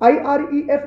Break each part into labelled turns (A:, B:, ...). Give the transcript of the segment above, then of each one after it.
A: IREF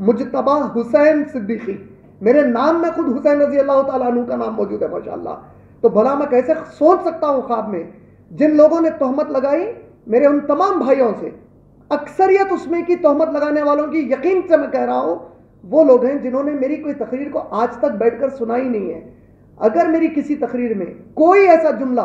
A: مجتبہ حسین صدیقی، میرے نام میں خود حسین رضی اللہ تعالیٰ عنہ کا نام موجود ہے ماشاءاللہ. تو بھلا میں کیسے سوچ سکتا ہوں خواب میں. جن لوگوں نے تہمت لگائی میرے ان تمام بھائیوں سے، اکثریت اس میں کی تہمت لگانے والوں کی یقین سے میں کہہ رہا ہوں وہ لوگ ہیں جنہوں نے میری کوئی تقریر کو آج تک بیٹھ کر سنائی نہیں ہے. اگر میری کسی تقریر میں کوئی ایسا جملہ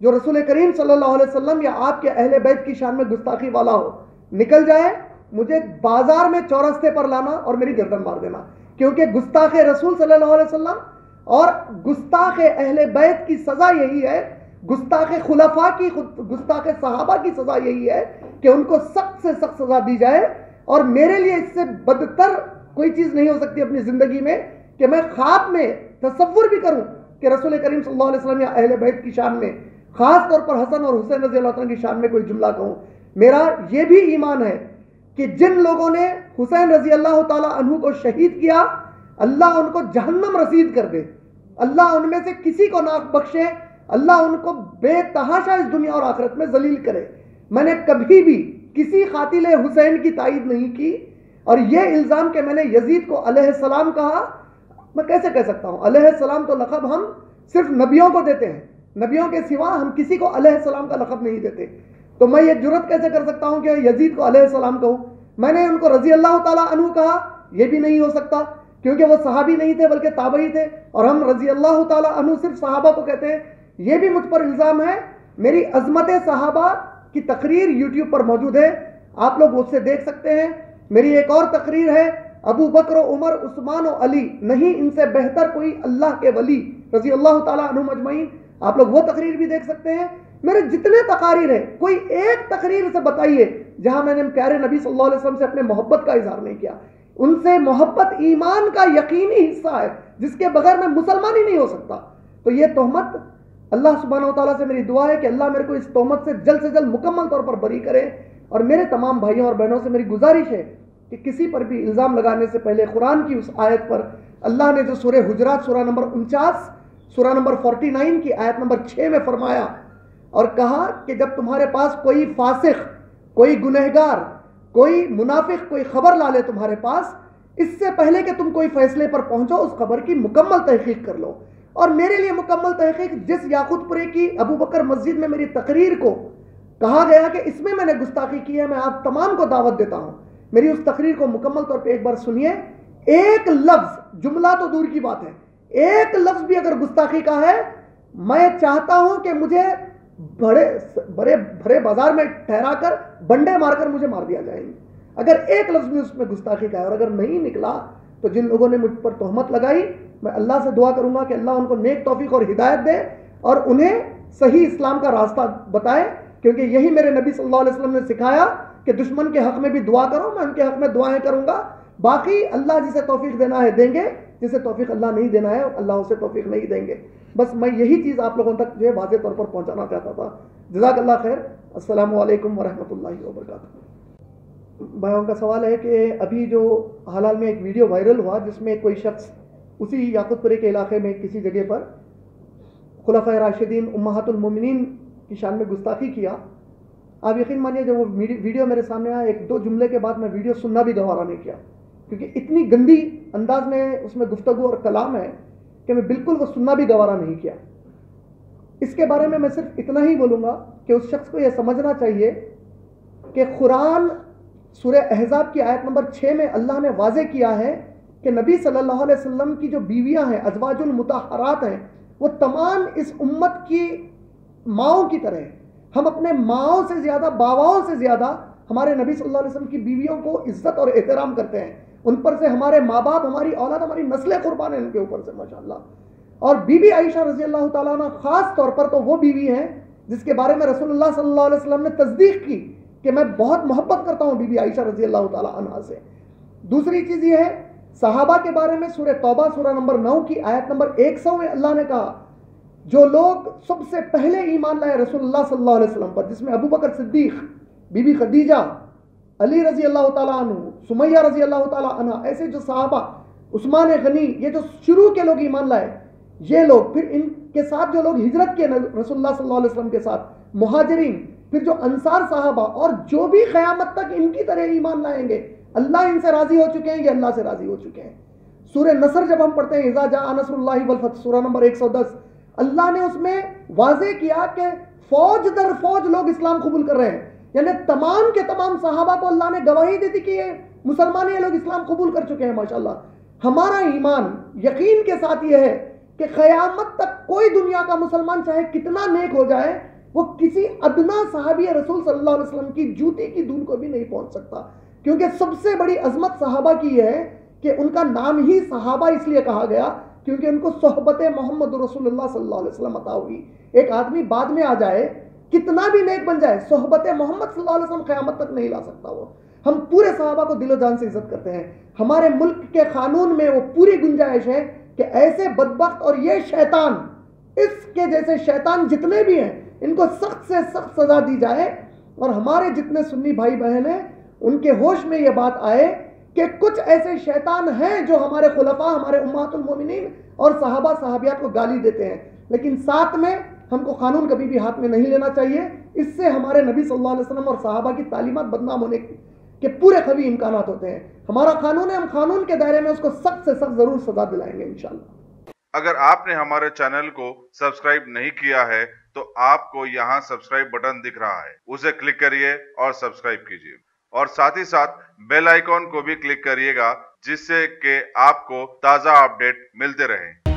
A: جو رسول کریم صلی اللہ علیہ وسلم یا آپ کے اہل بیت کی شان میں گستاخی والا ہو نکل جائے، مجھے بازار میں چورستے پر لانا اور میری گردن مار دینا، کیونکہ گستاخ رسول صلی اللہ علیہ وسلم اور گستاخ اہل بیت کی سزا یہی ہے، گستاخ خلفاء کی، گستاخ صحابہ کی سزا یہی ہے کہ ان کو سخت سے سخت سزا دی جائے. اور میرے لیے اس سے بدتر کوئی چیز نہیں ہو سکتی اپنی زندگی میں کہ میں خواب میں تصور بھی کروں کہ رسول کریم صلی اللہ علیہ وسلم یا اہل بیت کی شان میں، خاص طور پر حسن اور حسین رضی اللہ عنہ کی شان میں کوئی جملہ کہوں. میرا یہ بھی ایمان ہے کہ جن لوگوں نے حسین رضی اللہ تعالیٰ عنہ کو شہید کیا، اللہ ان کو جہنم رسید کر دے، اللہ ان میں سے کسی کو نہ بخشے، اللہ ان کو بے تحاشا اس دنیا اور آخرت میں ذلیل کرے. میں نے کبھی بھی کسی قاتل حسین کی تائید نہیں کی، اور یہ الزام کہ میں نے یزید کو علیہ السلام کہا، میں کیسے کہہ سکتا ہوں؟ علیہ السلام تو لقب ہم صرف نبیوں کو دیتے ہیں، نبیوں کے سوا ہم کسی کو علیہ السلام کا لقب نہیں دیتے. تو میں یہ جرت کیسے کر سکتا ہوں کہ یزید کو علیہ السلام کہوں؟ میں نے ان کو رضی اللہ تعالیٰ عنہ کہا، یہ بھی نہیں ہو سکتا کیونکہ وہ صحابی نہیں تھے بلکہ تابعی تھے، اور ہم رضی اللہ تعالیٰ عنہ صرف صحابہ کو کہتے ہیں. یہ بھی مجھ پر الزام ہے. میری عظمت صحابہ کی تقریر یوٹیوب پر موجود ہے، آپ لوگ اس سے دیکھ سکتے ہیں. میری ایک اور تقریر ہے، ابو بکر و عمر عثمان و علی نہیں ان سے بہتر کوئی اللہ کے ولی رضی اللہ تعالیٰ عنہ مجمعین، آپ لوگ وہ تقریر بھی دیکھ سکتے ہیں. میرے جتنے تقاریر ہیں کوئی ایک تقریر سے بتائیے جہاں میں نے پیارے نبی صلی اللہ علیہ وسلم سے اپنے محبت کا اظہار نہیں کیا. ان سے محبت ایمان کا یقینی حصہ ہے جس کے بغیر میں مسلمان ہی نہیں ہو سکتا. تو یہ تہمت، اللہ سبحانہ و تعالیٰ سے میری دعا ہے کہ اللہ میرے کو اس تہمت سے جلد مکمل طور پر بری کرے. اور میرے تمام بھائیوں اور بہنوں سے میری گزارش ہے کہ کسی پر بھی الزام لگانے سے پہلے قرآن کی اس آیت پر اللہ نے جو سورہ حجرات سورہ نمبر 49 سورہ نمبر 49 کی آیت نمبر 6 میں فرمایا اور کہا کہ جب تمہارے پاس کوئی فاسق، کوئی گنہگار، کوئی منافق کوئی خبر لا لے تمہارے پاس، اس سے پہلے کہ تم کوئی فیصلے پر پہنچو اس خبر کی مکمل تحقیق کر لو. اور میرے لیے مکمل تحقیق جس یاقوت پورے کی ابو بکر مسجد میں میری تقریر کو کہا گیا کہ اس میں نے گستاخی کی ہے، میں آپ تمام کو دعوت دیتا ہوں میری اس تقریر کو مکمل طور پہ ایک بار سنیے. ایک لفظ، جملہ تو دور کی بات ہے، ایک لفظ بھی اگر گستاخی کا ہے، میں چاہتا ہوں کہ مجھے بھرے بازار میں ٹھہرا کر بنڈے مار کر مجھے مار دیا جائے اگر ایک لفظ بھی اس میں گستاخی کا ہے. اور اگر نہیں نکلا تو جن لوگوں نے مجھ پر تہمت لگائی، میں اللہ سے دعا کروں گا کہ اللہ ان کو نیک توفیق اور ہدایت دے اور انہیں صحیح اسلام کا راستہ بتائے، کیونکہ یہی میرے نبی صلی اللہ علیہ وسلم نے سکھایا کہ دشمن کے حق میں بھی دعا کرو. میں ان کے حق میں دعائیں کروں گا، باقی اللہ جسے توفیق دینا ہے دیں گے، جسے توفیق اللہ نہیں دینا ہے اللہ اسے توفیق نہیں دیں گے. بس میں یہی چیز آپ لوگوں تک جو ہے واضح طور پر پہنچانا چاہتا تھا. جزاک اللہ خیر. السلام علیکم ورحمۃ اللہ وبرکاتہ. بھائیوں کا سوال ہے کہ ابھی جو حال حال میں ایک ویڈیو وائرل ہوا جس میں کوئی شخص اسی یاقوت پورے کے علاقے میں کسی جگہ پر خلفائے راشدین امہات المومنین کی شان میں گستاخی کیا. آپ یقین مانیے جب وہ ویڈیو میرے سامنے آیا، ایک دو جملے کے بعد میں ویڈیو سننا بھی گوارا نہیں کیا، کیونکہ اتنی گندی انداز میں اس میں گفتگو اور کلام ہے کہ میں بالکل وہ سننا بھی گوارا نہیں کیا. اس کے بارے میں میں صرف اتنا ہی بولوں گا کہ اس شخص کو یہ سمجھنا چاہیے کہ قرآن سورہ احزاب کی آیت نمبر 6 میں اللہ نے واضح کیا ہے کہ نبی صلی اللہ علیہ وسلم کی جو بیویاں ہیں، ازواج المطہرات ہیں، وہ تمام اس امت کی ماؤں کی طرح ہیں. ہم اپنے ماؤں سے زیادہ، باواؤں سے زیادہ ہمارے نبی صلی اللہ علیہ وسلم کی بیویوں کو عزت اور احترام کرتے ہیں. ان پر سے ہمارے ماں باپ، ہماری اولاد، ہماری نسلیں قربان ہیں ان کے اوپر سے ماشاءاللہ. اور بی بی عائشہ رضی اللہ تعالیٰ عنہ خاص طور پر تو وہ بیوی ہیں جس کے بارے میں رسول اللہ صلی اللہ علیہ وسلم نے تصدیق کی کہ میں بہت محبت کرتا ہوں بی بی عائشہ رضی اللہ تعالیٰ عنہ سے. دوسری چیز یہ ہے، صحابہ کے بارے میں سورہ توبہ سورہ نمبر 9 کی آیت نمبر 100 میں اللہ نے کہا جو لوگ سب سے پہلے ایمان لائے رسول اللہ صلی اللہ علیہ وسلم پر، جس میں ابو بکر صدیق، بی بی خدیجہ، علی رضی اللہ تعالیٰ عنہ، سمیہ رضی اللہ تعالیٰ عنہ، ایسے جو صحابہ، عثمان غنی، یہ جو شروع کے لوگ ایمان لائے، یہ لوگ، پھر ان کے ساتھ جو لوگ ہجرت کیے رسول اللہ صلی اللہ علیہ وسلم کے ساتھ، مہاجرین، پھر جو انصار صحابہ، اور جو بھی قیامت تک ان کی طرح ایمان لائیں گے اللہ ان سے راضی ہو چکے ہیں, یہ اللہ سے راضی ہو چکے ہیں. سورہ نصر جب ہم پڑھتے ہیں اذا جاء نصر اللہ والفتح, سورہ نمبر 110, اللہ نے اس میں واضح کیا کہ فوج در فوج لوگ اسلام قبول کر رہے ہیں. یعنی تمام کے تمام صحابہ کو اللہ نے گواہی دی تھی کہ یہ مسلمان, یہ لوگ اسلام قبول کر چکے ہیں. ماشاءاللہ ہمارا ایمان یقین کے ساتھ یہ ہے کہ قیامت تک کوئی دنیا کا مسلمان چاہے کتنا نیک ہو جائے, وہ کسی ادنا صحابی رسول صلی اللہ علیہ وسلم کی جوتی کی دھول کو بھی نہیں پہنچ سکتا. کیونکہ سب سے بڑی عظمت صحابہ کی یہ ہے کہ ان کا نام ہی صحابہ اس لیے کہا گیا کیونکہ ان کو صحبت محمد رسول اللہ صلی اللہ علیہ وسلم عطا ہوئی. ایک آدمی بعد میں آ جائے, کتنا بھی نیک بن جائے, صحبت محمد صلی اللہ علیہ وسلم قیامت تک نہیں لا سکتا. وہ ہم پورے صحابہ کو دل و جان سے عزت کرتے ہیں. ہمارے ملک کے قانون میں وہ پوری گنجائش ہے کہ ایسے بدبخت اور یہ شیطان, اس کے جیسے شیطان جتنے بھی ہیں, ان کو سخت سے سخت سزا دی جائے. اور ہمارے جتنے سنی بھائی بہن ہیں ان کے ہوش میں یہ بات آئے کہ کچھ ایسے شیطان ہیں جو ہمارے خلفاء, ہمارے امہات المومنین اور صحابہ صحابیات کو گالی دیتے ہیں, لیکن ساتھ میں ہم کو قانون کبھی بھی ہاتھ میں نہیں لینا چاہیے. اس سے ہمارے نبی صلی اللہ علیہ وسلم اور صحابہ کی تعلیمات بدنام ہونے کے پورے قوی امکانات ہوتے ہیں. ہمارا قانون ہے, ہم قانون کے دائرے میں اس کو سخت سے سخت ضرور سزا دلائیں گے انشاءاللہ.
B: اگر آپ نے ہمارے چینل کو سبسکرائب نہیں کیا ہے تو آپ کو یہاں سبسکرائب بٹن دکھ رہا ہے, اسے کلک کریے اور سبسکرائب کیجیے, اور ساتھ ہی ساتھ بیل آئیکن کو بھی کلک کریے گا جس سے کہ آپ کو تازہ اپڈیٹ ملتے رہیں.